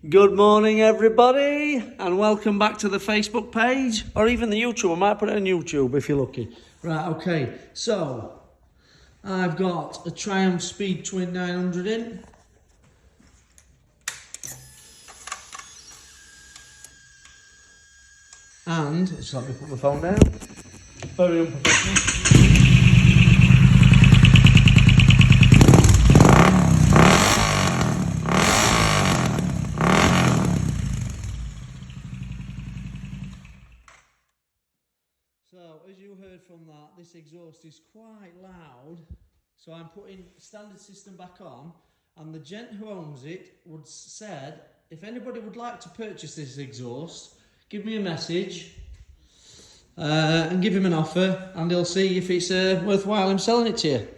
Good morning, everybody, and welcome back to the Facebook page, or even the YouTube. I might put it on YouTube if you're lucky. Right, okay, so I've got a Triumph Speed Twin 900 in. And, just let me put my phone down. Very unprofessional. So, as you heard from that, this exhaust is quite loud. So I'm putting standard system back on, and the gent who owns it said, if anybody would like to purchase this exhaust, give me a message and give him an offer, and he'll see if it's worthwhile him selling it to you.